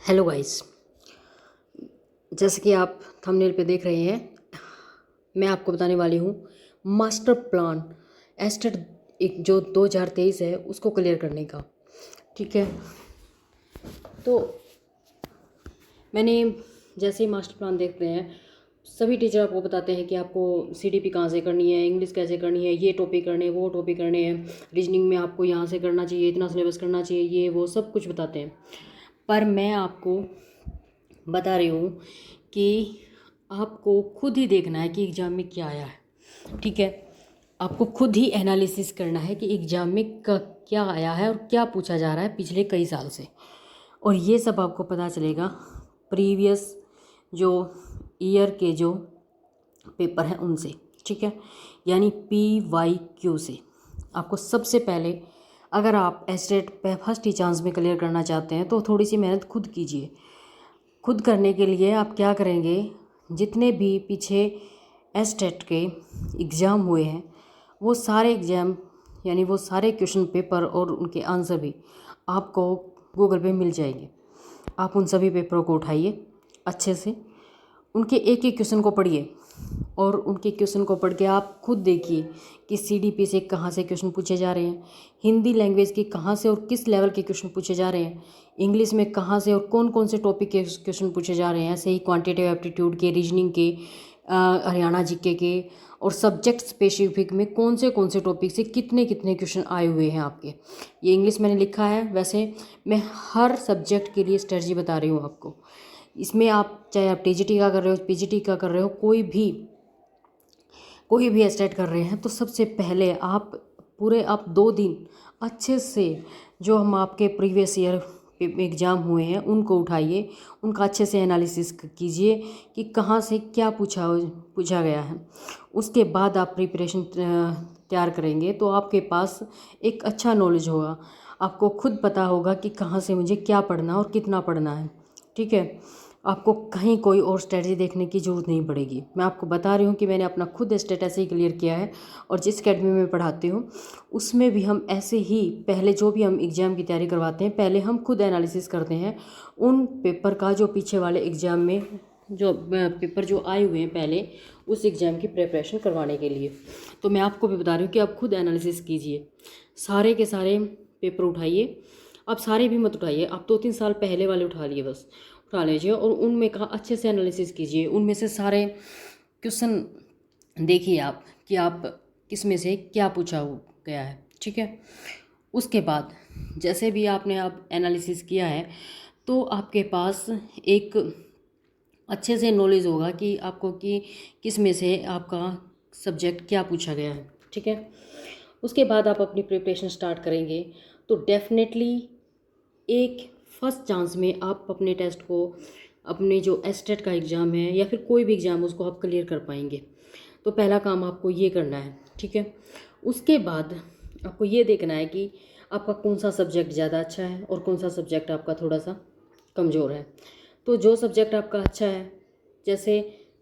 Hello guys. जैसे कि आप थंबनेल पे देख रहे हैं, मैं आपको बताने वाली हूँ मास्टर प्लान एस्टेट एक जो 2023 है उसको क्लियर करने का। ठीक है, तो मैंने जैसे ही मास्टर प्लान देखते हैं, सभी टीचर आपको बताते हैं कि आपको सीडीपी कहाँ से करनी है, इंग्लिश कैसे करनी है, ये टॉपिक करने हैं, वो टॉपिक करने हैं, रीजनिंग में आपको यहाँ से करना चाहिए, इतना सिलेबस करना चाहिए, ये वो सब कुछ बताते हैं। पर मैं आपको बता रही हूँ कि आपको खुद ही देखना है कि एग्ज़ाम में क्या आया है। ठीक है, आपको खुद ही एनालिसिस करना है कि एग्ज़ाम में क्या आया है और क्या पूछा जा रहा है पिछले कई साल से, और ये सब आपको पता चलेगा प्रीवियस जो ईयर के जो पेपर हैं उनसे। ठीक है, यानी PYQ से। आपको सबसे पहले, अगर आप एस्टेट फर्स्ट ही चांस में क्लियर करना चाहते हैं तो थोड़ी सी मेहनत खुद कीजिए। खुद करने के लिए आप क्या करेंगे, जितने भी पीछे एस्टेट के एग्ज़ाम हुए हैं वो सारे एग्ज़ाम यानी वो सारे क्वेश्चन पेपर और उनके आंसर भी आपको गूगल पे मिल जाएंगे। आप उन सभी पेपरों को उठाइए, अच्छे से उनके एक एक क्वेश्चन को पढ़िए, और उनके क्वेश्चन को पढ़ के आप खुद देखिए कि सीडीपी से कहाँ से क्वेश्चन पूछे जा रहे हैं, हिंदी लैंग्वेज के कहाँ से और किस लेवल के क्वेश्चन पूछे जा रहे हैं, इंग्लिश में कहाँ से और कौन कौन से टॉपिक के क्वेश्चन पूछे जा रहे हैं, ऐसे ही क्वांटिटेटिव एप्टीट्यूड के, रीजनिंग के, हरियाणा जीके के, और सब्जेक्ट स्पेसिफिक में कौन से टॉपिक से कितने कितने क्वेश्चन आए हुए हैं आपके। ये इंग्लिश मैंने लिखा है, वैसे मैं हर सब्जेक्ट के लिए स्ट्रेटजी बता रही हूँ आपको। इसमें आप चाहे आप टीजीटी का कर रहे हो, पीजीटी का कर रहे हो, कोई भी एस्टेट कर रहे हैं, तो सबसे पहले आप 2 दिन अच्छे से जो हम आपके प्रीवियस ईयर एग्ज़ाम हुए हैं उनको उठाइए, उनका अच्छे से एनालिसिस कीजिए कि कहाँ से क्या पूछा गया है। उसके बाद आप प्रिपरेशन तैयार करेंगे तो आपके पास एक अच्छा नॉलेज होगा, आपको खुद पता होगा कि कहाँ से मुझे क्या पढ़ना और कितना पढ़ना है। ठीक है, आपको कहीं कोई और स्ट्रेटजी देखने की ज़रूरत नहीं पड़ेगी। मैं आपको बता रही हूँ कि मैंने अपना खुद स्टेट ऐसे ही क्लियर किया है, और जिस अकेडमी में पढ़ाती हूँ उसमें भी हम ऐसे ही पहले जो भी हम एग्ज़ाम की तैयारी करवाते हैं, पहले हम खुद एनालिसिस करते हैं उन पेपर का जो पीछे वाले एग्ज़ाम में जो पेपर जो आए हुए हैं पहले, उस एग्ज़ाम की प्रिपरेशन करवाने के लिए। तो मैं आपको भी बता रही हूँ कि आप खुद एनालिसिस कीजिए, सारे के सारे पेपर उठाइए। आप सारे भी मत उठाइए, आप 2-3 साल पहले वाले उठा लीजिए और उनमें का अच्छे से एनालिसिस कीजिए। उनमें से सारे क्वेश्चन देखिए आप कि आप किस में से क्या पूछा गया है। ठीक है, उसके बाद जैसे भी आपने आप एनालिसिस किया है तो आपके पास एक अच्छे से नॉलेज होगा कि आपको कि किस में से आपका सब्जेक्ट क्या पूछा गया है। ठीक है, उसके बाद आप अपनी प्रिपरेशन स्टार्ट करेंगे तो डेफिनेटली एक फर्स्ट चांस में आप अपने टेस्ट को, अपने जो एस्टेट का एग्ज़ाम है या फिर कोई भी एग्ज़ाम उसको आप क्लियर कर पाएंगे। तो पहला काम आपको ये करना है। ठीक है, उसके बाद आपको ये देखना है कि आपका कौन सा सब्जेक्ट ज़्यादा अच्छा है और कौन सा सब्जेक्ट आपका थोड़ा सा कमज़ोर है। तो जो सब्जेक्ट आपका अच्छा है, जैसे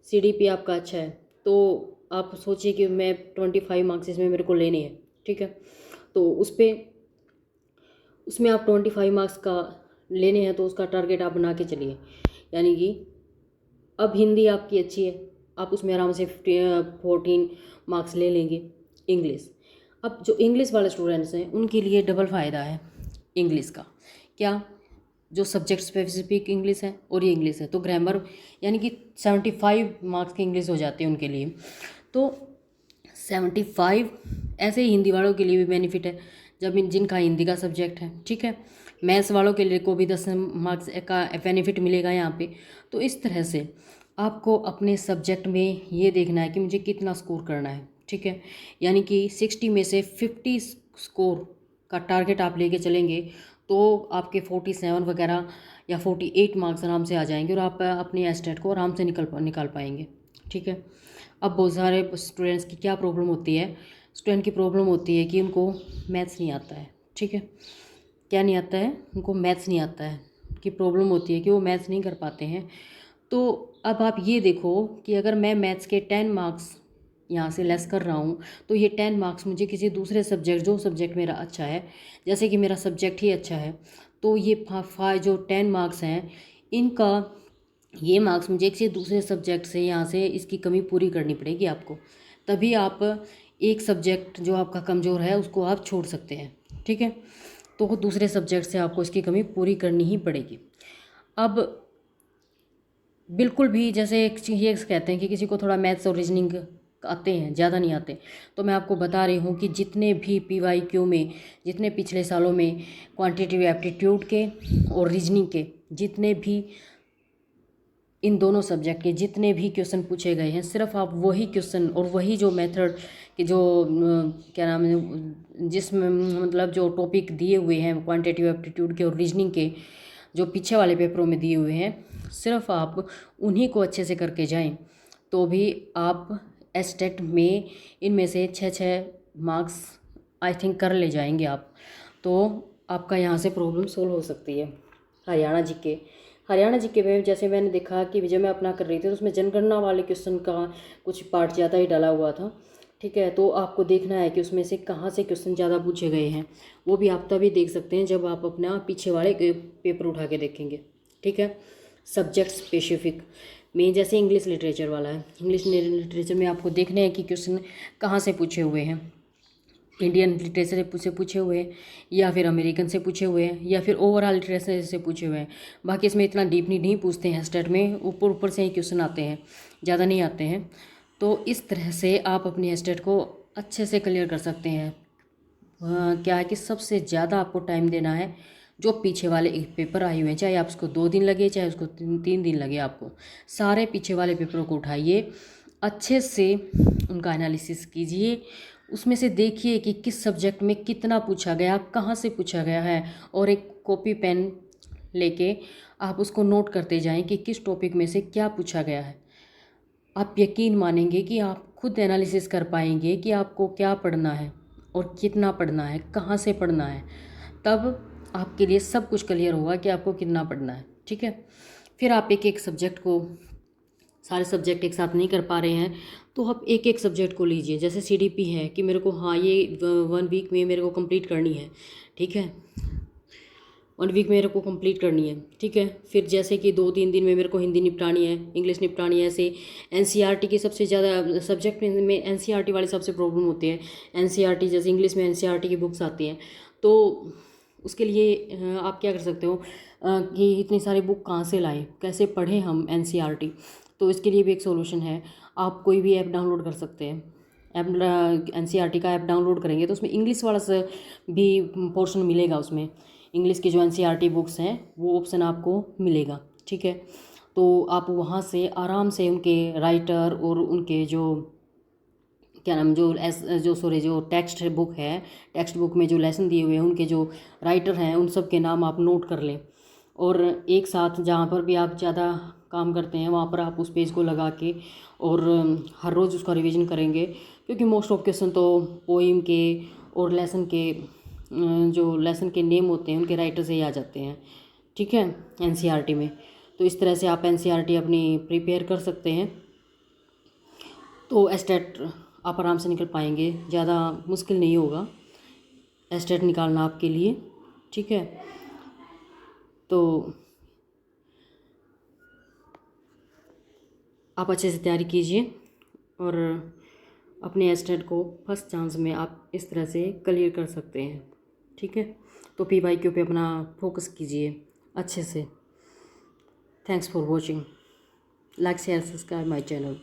सीडीपी आपका अच्छा है, तो आप सोचिए कि मैं 25 मार्क्स इसमें मेरे को लेने हैं। ठीक है, तो उसमें आप 25 मार्क्स का लेने हैं तो उसका टारगेट आप बना के चलिए। यानी कि अब हिंदी आपकी अच्छी है, आप उसमें आराम से 14 मार्क्स ले लेंगे। इंग्लिश, अब जो इंग्लिश वाले स्टूडेंट्स हैं उनके लिए डबल फ़ायदा है इंग्लिश का। क्या, जो सब्जेक्ट स्पेसिफिक इंग्लिश है और ये इंग्लिश है, तो ग्रामर यानी कि 75 मार्क्स की इंग्लिश हो जाते हैं उनके लिए। तो 75 ऐसे ही हिंदी वालों के लिए भी बेनिफिट है जब जिनका हिंदी का सब्जेक्ट है। ठीक है, मैथ्स वालों के लिए को भी 10 मार्क्स का बेनिफिट मिलेगा यहाँ पे। तो इस तरह से आपको अपने सब्जेक्ट में ये देखना है कि मुझे कितना स्कोर करना है। ठीक है, यानी कि 60 में से 50 स्कोर का टारगेट आप लेके चलेंगे तो आपके 47 वगैरह या 48 मार्क्स आराम से आ जाएंगे और आप अपने एस्टेट को आराम से निकाल पाएंगे। ठीक है, अब बहुत सारे स्टूडेंट्स की क्या प्रॉब्लम होती है, स्टूडेंट की प्रॉब्लम होती है कि उनको मैथ्स नहीं आता है। ठीक है, क्या नहीं आता है, उनको मैथ्स नहीं आता है कि प्रॉब्लम होती है कि वो मैथ्स नहीं कर पाते हैं। तो अब आप ये देखो कि अगर मैं मैथ्स के 10 मार्क्स यहाँ से लेस कर रहा हूँ तो ये 10 मार्क्स मुझे किसी दूसरे सब्जेक्ट, जो सब्जेक्ट मेरा अच्छा है, जैसे कि मेरा सब्जेक्ट ही अच्छा है, तो ये जो 10 मार्क्स हैं इनका ये मार्क्स मुझे किसी दूसरे सब्जेक्ट से यहाँ से इसकी कमी पूरी करनी पड़ेगी आपको, तभी आप एक सब्जेक्ट जो आपका कमज़ोर है उसको आप छोड़ सकते हैं। ठीक है, तो दूसरे सब्जेक्ट से आपको इसकी कमी पूरी करनी ही पड़ेगी। अब बिल्कुल भी जैसे ये कहते हैं कि किसी को थोड़ा मैथ्स और रीजनिंग आते हैं, ज़्यादा नहीं आते, तो मैं आपको बता रही हूँ कि जितने भी PYQ में, जितने पिछले सालों में क्वांटिटेटिव एप्टीट्यूड के और रीजनिंग के जितने भी, इन दोनों सब्जेक्ट के जितने भी क्वेश्चन पूछे गए हैं, सिर्फ आप वही क्वेश्चन और वही जो मेथड के जो क्या नाम है, जिसमें मतलब जो टॉपिक दिए हुए हैं क्वांटिटेटिव एप्टीट्यूड के और रीजनिंग के जो पीछे वाले पेपरों में दिए हुए हैं, सिर्फ आप उन्हीं को अच्छे से करके जाएं, तो भी आप एस्टेट में इनमें से 6 मार्क्स आई थिंक कर ले जाएंगे आप, तो आपका यहाँ से प्रॉब्लम सोल्व हो सकती है। हरियाणा जी के में जैसे मैंने देखा कि जब मैं अपना कर रही थी तो उसमें जनगणना वाले क्वेश्चन का कुछ पार्ट ज़्यादा ही डाला हुआ था। ठीक है, तो आपको देखना है कि उसमें से कहाँ से क्वेश्चन ज़्यादा पूछे गए हैं, वो भी आप तभी देख सकते हैं जब आप अपना पीछे वाले पेपर उठा के देखेंगे। ठीक है, सब्जेक्ट स्पेसिफिक में जैसे इंग्लिश लिटरेचर वाला है, इंग्लिश लिटरेचर में आपको देखने हैं कि क्वेश्चन कहाँ से पूछे हुए हैं, इंडियन लिटरेचर से पूछे हुए हैं या फिर अमेरिकन से पूछे हुए हैं या फिर ओवरऑल लिटरेचर से पूछे हुए हैं। बाकी इसमें इतना डीपली नहीं पूछते हैं, स्टेट में ऊपर ऊपर से ही क्वेश्चन आते हैं, ज़्यादा नहीं आते हैं। तो इस तरह से आप अपनी स्टेट को अच्छे से क्लियर कर सकते हैं। क्या है कि सबसे ज़्यादा आपको टाइम देना है जो पीछे वाले एक पेपर आए हुए हैं, चाहे आप उसको 2 दिन लगे चाहे उसको 3 दिन लगे, आपको सारे पीछे वाले पेपरों को उठाइए, अच्छे से उनका एनालिसिस कीजिए, उसमें से देखिए कि किस सब्जेक्ट में कितना पूछा गया, कहाँ से पूछा गया है, और एक कॉपी पेन लेके आप उसको नोट करते जाएं कि किस टॉपिक में से क्या पूछा गया है। आप यकीन मानेंगे कि आप खुद एनालिसिस कर पाएंगे कि आपको क्या पढ़ना है और कितना पढ़ना है, कहाँ से पढ़ना है, तब आपके लिए सब कुछ क्लियर होगा कि आपको कितना पढ़ना है। ठीक है, फिर आप एक एक सब्जेक्ट को, सारे सब्जेक्ट एक साथ नहीं कर पा रहे हैं तो आप एक एक सब्जेक्ट को लीजिए। जैसे CDP है कि मेरे को हाँ ये 1 वीक में मेरे को कंप्लीट करनी है। ठीक है, 1 वीक मेरे को कंप्लीट करनी है। ठीक है, फिर जैसे कि 2-3 दिन में मेरे को हिंदी निपटानी है, इंग्लिश निपटानी है। ऐसे NCERT की सबसे ज़्यादा सब्जेक्ट में NCERT वाले सबसे प्रॉब्लम होती है। NCERT जैसे इंग्लिश में NCERT की बुक्स आती हैं, तो उसके लिए आप क्या कर सकते हो कि इतनी सारी बुक कहाँ से लाएं, कैसे पढ़ें हम NCERT। तो इसके लिए भी एक सॉल्यूशन है, आप कोई भी ऐप डाउनलोड कर सकते हैं। ऐप NCERT का ऐप डाउनलोड करेंगे तो उसमें इंग्लिश वाला से भी पोर्शन मिलेगा, उसमें इंग्लिश की जो NCERT बुक्स हैं वो ऑप्शन आपको मिलेगा। ठीक है, तो आप वहाँ से आराम से उनके राइटर और उनके जो क्या नाम जो टेक्स्ट बुक है, टेक्स्ट बुक में जो लेसन दिए हुए हैं उनके जो राइटर हैं उन सब के नाम आप नोट कर लें, और एक साथ जहाँ पर भी आप ज़्यादा काम करते हैं वहाँ पर आप उस पेज को लगा के और हर रोज़ उसका रिवीजन करेंगे, क्योंकि मोस्ट ऑफ क्वेश्चन तो पोइम के और लेसन के जो लेसन के नेम होते हैं उनके राइटर से ही आ जाते हैं। ठीक है, NCERT में। तो इस तरह से आप NCERT अपनी प्रिपेयर कर सकते हैं, तो एस्टेट आप आराम से निकल पाएंगे, ज़्यादा मुश्किल नहीं होगा एस्टेट निकालना आपके लिए। ठीक है, तो आप अच्छे से तैयारी कीजिए और अपने एस्टेट को फर्स्ट चांस में आप इस तरह से क्लियर कर सकते हैं। ठीक है, तो PYQ पे अपना फोकस कीजिए अच्छे से। Thanks for watching, like share subscribe my channel.